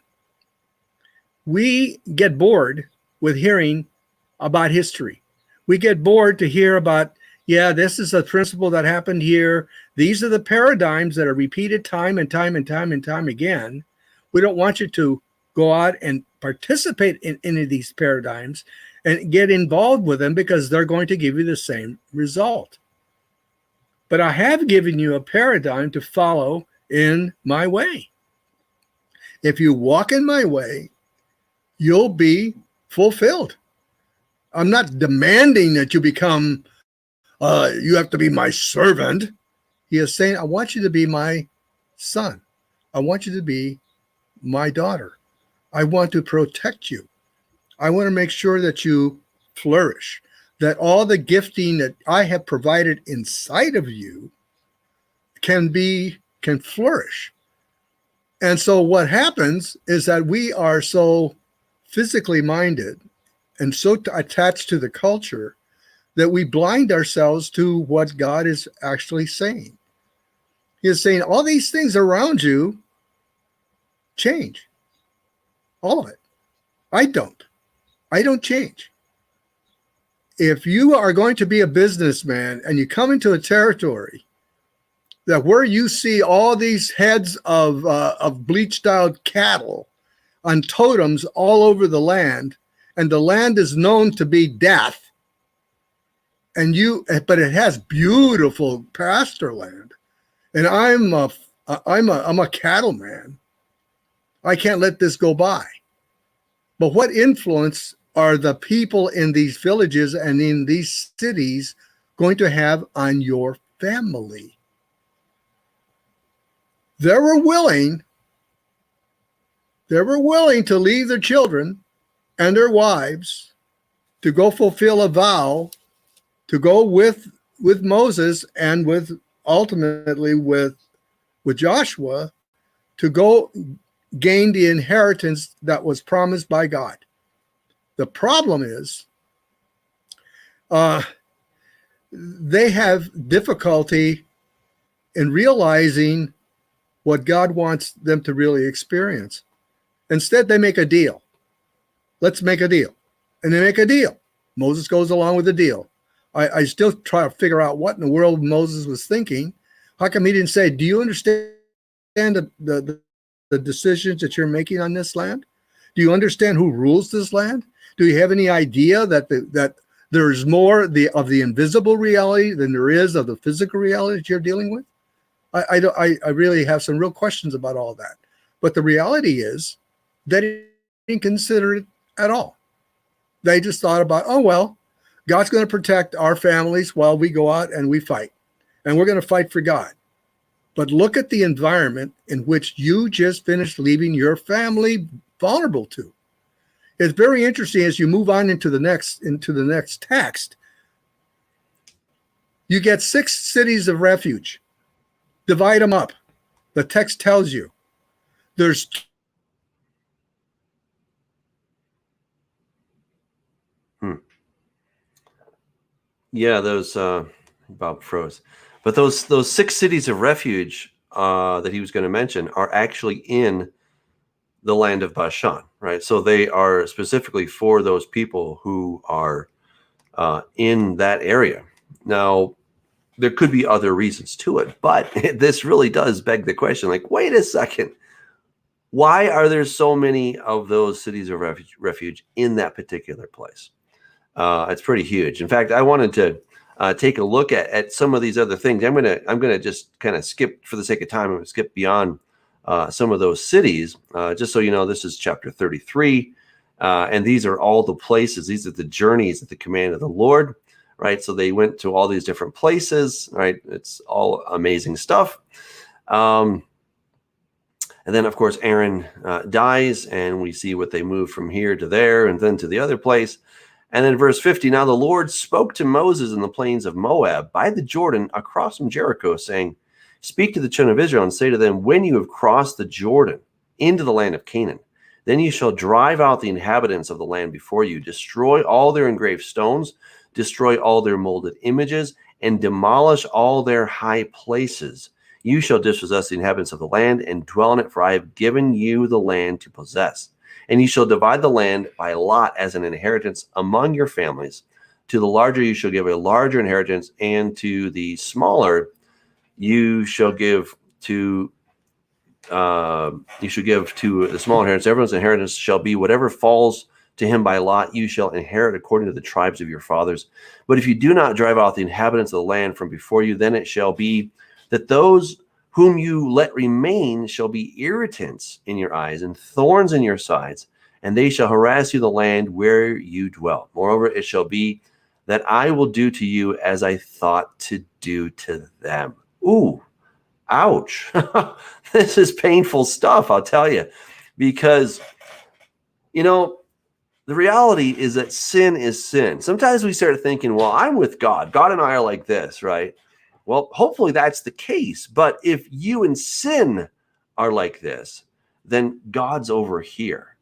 Speaker 2: We get bored with hearing about history. We get bored to hear about, this is a principle that happened here. These are the paradigms that are repeated time and time and time and time again. We don't want you to go out and participate in any of these paradigms and get involved with them because they're going to give you the same result. But I have given you a paradigm to follow in my way. If you walk in my way, you'll be fulfilled. I'm not demanding that you become, you have to be my servant. He is saying, I want you to be my son. I want you to be my daughter. I want to protect you. I want to make sure that you flourish, that all the gifting that I have provided inside of you can flourish. And so what happens is that we are so physically minded and so attached to the culture that we blind ourselves to what God is actually saying. He is saying all these things around you change. All of it. I don't change. If you are going to be a businessman and you come into a territory that where you see all these heads of bleached out cattle on totems all over the land, and the land is known to be death, but it has beautiful pasture land, and I'm a cattleman. I can't let this go by. But what influence are the people in these villages and in these cities going to have on your family? They were willing to leave their children and their wives to go fulfill a vow, to go with Moses and ultimately with Joshua, to go gain the inheritance that was promised by God. The problem is they have difficulty in realizing what God wants them to really experience. Instead, they make a deal. Let's make a deal. And they make a deal. Moses goes along with the deal. I still try to figure out what in the world Moses was thinking. How come he didn't say, do you understand the decisions that you're making on this land? Do you understand who rules this land? Do you have any idea that There's more of the invisible reality than there is of the physical reality that you're dealing with. I really have some real questions about all that. But the reality is that they didn't consider it at all. They just thought about, oh, well, God's going to protect our families while we go out and we fight. And we're going to fight for God. But look at the environment in which you just finished leaving your family vulnerable to. It's very interesting as you move on into the next text. You get 6 cities of refuge. Divide them up. The text tells you there's
Speaker 1: Yeah, those Bob froze. But those 6 cities of refuge that he was going to mention are actually in the land of Bashan, right? So they are specifically for those people who are in that area. Now, there could be other reasons to it, but this really does beg the question, like, wait a second. Why are there so many of those cities of refuge in that particular place? It's pretty huge. In fact, I wanted to take a look at some of these other things. I'm gonna just kind of skip, for the sake of time, I'm gonna skip beyond some of those cities, just so you know. This is chapter 33, and these are all the places. These are the journeys at the command of the Lord, right? So they went to all these different places, right? It's all amazing stuff. And then, of course, Aaron dies, and we see what they move from here to there and then to the other place. And then verse 50, now the Lord spoke to Moses in the plains of Moab by the Jordan across from Jericho, saying, speak to the children of Israel and say to them, when you have crossed the Jordan into the land of Canaan, then you shall drive out the inhabitants of the land before you, destroy all their engraved stones, destroy all their molded images, and demolish all their high places. You shall dispossess the inhabitants of the land and dwell in it, for I have given you the land to possess. And you shall divide the land by lot as an inheritance among your families. To the larger you shall give a larger inheritance, and to the smaller you shall give to the small inheritance. Everyone's inheritance shall be whatever falls to him by lot. You shall inherit according to the tribes of your fathers. But if you do not drive out the inhabitants of the land from before you, then it shall be that those whom you let remain shall be irritants in your eyes and thorns in your sides, and they shall harass you the land where you dwell. Moreover, it shall be that I will do to you as I thought to do to them. Ooh, ouch. This is painful stuff, I'll tell you, because, you know, the reality is that sin is sin. Sometimes we start thinking, well, I'm with God. God and I are like this, right? Well, hopefully that's the case. But if you and sin are like this, then God's over here.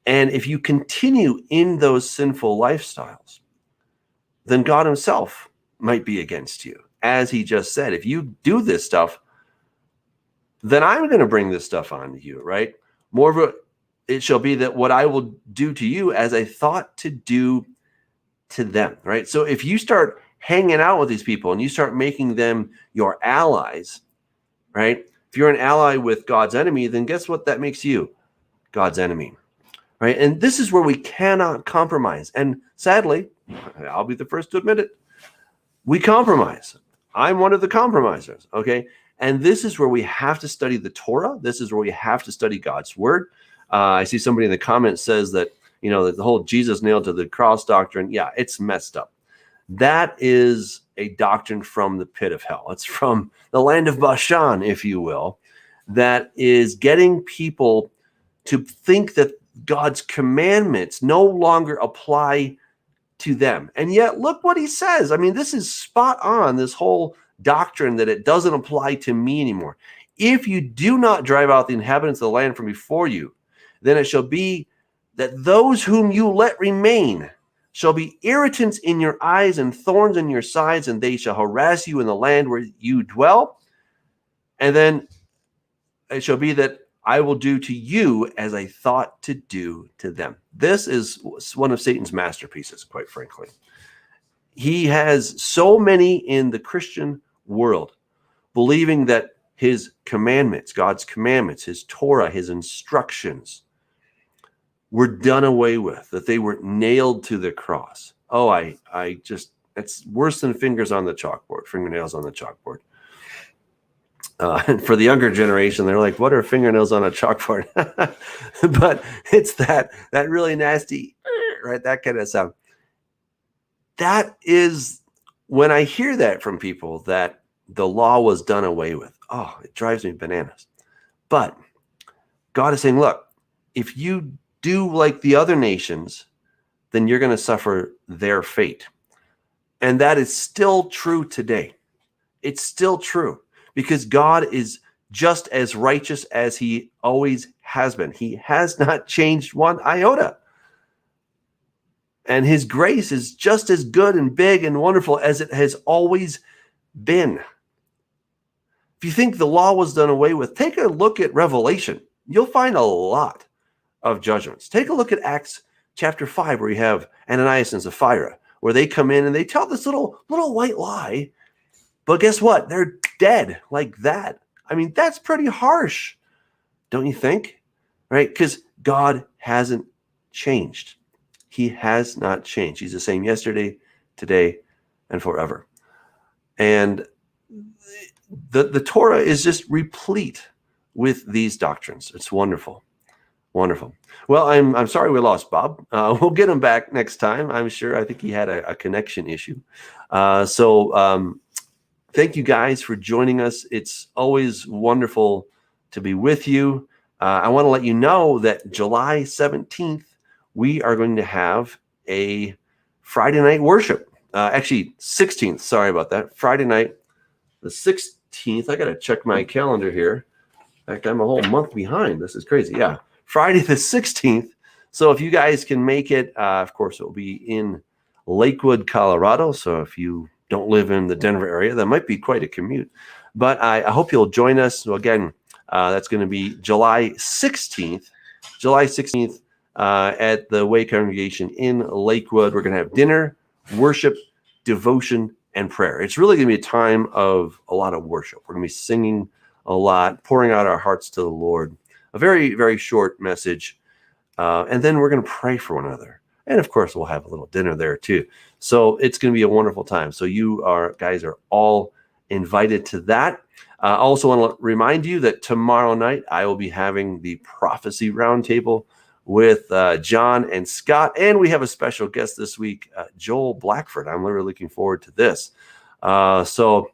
Speaker 1: And if you continue in those sinful lifestyles, then God himself might be against you. As he just said, if you do this stuff, then I'm going to bring this stuff on you, right? Moreover, it shall be that what I will do to you as I thought to do to them, right? So if you start hanging out with these people and you start making them your allies, right? If you're an ally with God's enemy, then guess what that makes you? God's enemy, right? And this is where we cannot compromise. And sadly, I'll be the first to admit it, we compromise. I'm one of the compromisers, okay? And this is where we have to study the Torah. This is where we have to study God's word. I see somebody in the comments says that, you know, that the whole Jesus nailed to the cross doctrine, yeah, it's messed up. That is a doctrine from the pit of hell. It's from the land of Bashan, if you will, that is getting people to think that God's commandments no longer apply to them. And yet, look what he says. I mean, this is spot on, this whole doctrine that it doesn't apply to me anymore. If you do not drive out the inhabitants of the land from before you, then it shall be that those whom you let remain shall be irritants in your eyes and thorns in your sides, and they shall harass you in the land where you dwell. And then it shall be that I will do to you as I thought to do to them. This is one of Satan's masterpieces, quite frankly. He has so many in the Christian world believing that his commandments, God's commandments, his Torah, his instructions were done away with, that they were nailed to the cross. Oh, it's worse than fingernails on the chalkboard. And for the younger generation, they're like, what are fingernails on a chalkboard? But it's that really nasty, right? That kind of sound. That is, when I hear that from people, that the law was done away with, oh, it drives me bananas. But God is saying, look, if you do like the other nations, then you're going to suffer their fate. And that is still true today. It's still true because God is just as righteous as he always has been. He has not changed one iota. And his grace is just as good and big and wonderful as it has always been. If you think the law was done away with, take a look at Revelation. You'll find a lot of judgments. Take a look at Acts chapter 5, where you have Ananias and Sapphira, where they come in and they tell this little white lie. But guess what? They're dead like that. I mean, that's pretty harsh, don't you think? Right? Because God hasn't changed. He has not changed. He's the same yesterday, today, and forever. And the Torah is just replete with these doctrines. It's wonderful. Wonderful. Well, I'm sorry we lost Bob. We'll get him back next time, I'm sure. I think he had a connection issue. So thank you guys for joining us. It's always wonderful to be with you. I want to let you know that July 17th, we are going to have a Friday night worship. Actually, 16th. Sorry about that. Friday night, the 16th. I got to check my calendar here. In fact, I'm a whole month behind. This is crazy. Yeah. Friday the 16th. So if you guys can make it, of course, it will be in Lakewood, Colorado. So if you don't live in the Denver area, that might be quite a commute. But I hope you'll join us. So again, that's going to be July 16th. July 16th. At the Way Congregation in Lakewood. We're going to have dinner, worship, devotion, and prayer. It's really going to be a time of a lot of worship. We're going to be singing a lot, pouring out our hearts to the Lord. A very, very short message. And then we're going to pray for one another. And of course, we'll have a little dinner there too. So it's going to be a wonderful time. So you guys are all invited to that. I also want to remind you that tomorrow night I will be having the Prophecy Roundtable with John and Scott. And we have a special guest this week, Joel Blackford. I'm really looking forward to this. So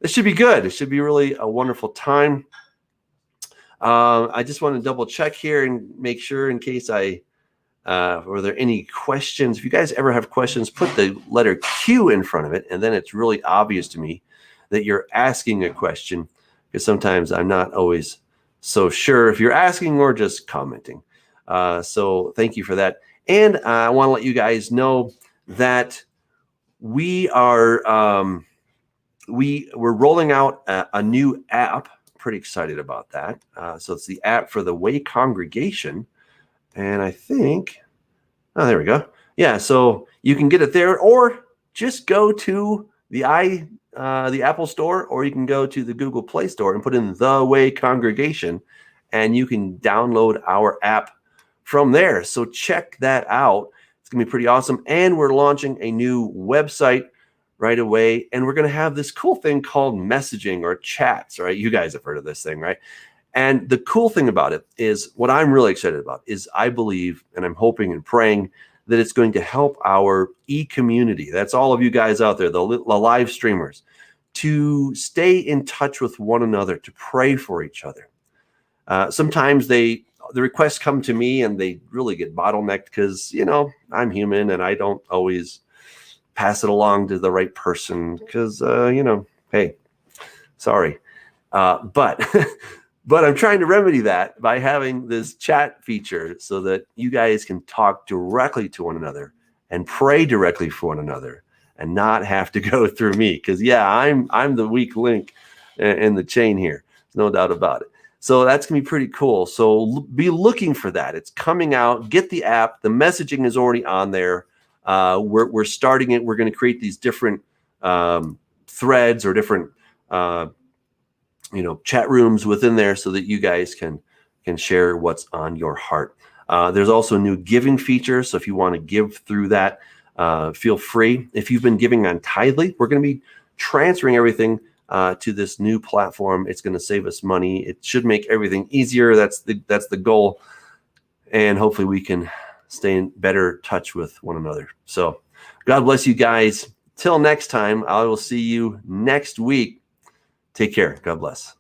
Speaker 1: this should be good. It should be really a wonderful time. I just want to double check here and make sure in case were there any questions. If you guys ever have questions, put the letter Q in front of it. And then it's really obvious to me that you're asking a question, because sometimes I'm not always so sure if you're asking or just commenting. So thank you for that. And I want to let you guys know that we're rolling out a new app. Pretty excited about that. So it's the app for the Way Congregation. And I think, there we go. Yeah, so you can get it there, or just go to the Apple Store, or you can go to the Google Play Store and put in the Way Congregation, and you can download our app from there. So check that out. It's going to be pretty awesome. And we're launching a new website right away. And we're going to have this cool thing called messaging or chats, right? You guys have heard of this thing, right? And the cool thing about it is, what I'm really excited about is, I believe, and I'm hoping and praying that it's going to help our e-community. That's all of you guys out there, the live streamers, to stay in touch with one another, to pray for each other. Sometimes the requests come to me and they really get bottlenecked because, I'm human and I don't always pass it along to the right person because, hey, sorry. But I'm trying to remedy that by having this chat feature so that you guys can talk directly to one another and pray directly for one another and not have to go through me. Because, I'm the weak link in the chain here. No doubt about it. So that's going to be pretty cool. So be looking for that. It's coming out. Get the app. The messaging is already on there. We're starting it. We're going to create these different threads or different chat rooms within there so that you guys can share what's on your heart. There's also a new giving feature. So if you want to give through that, feel free. If you've been giving on Tidely, we're going to be transferring everything to this new platform. It's going to save us money. It should make everything easier. That's the goal. And hopefully we can stay in better touch with one another. So God bless you guys. Till next time, I will see you next week. Take care. God bless.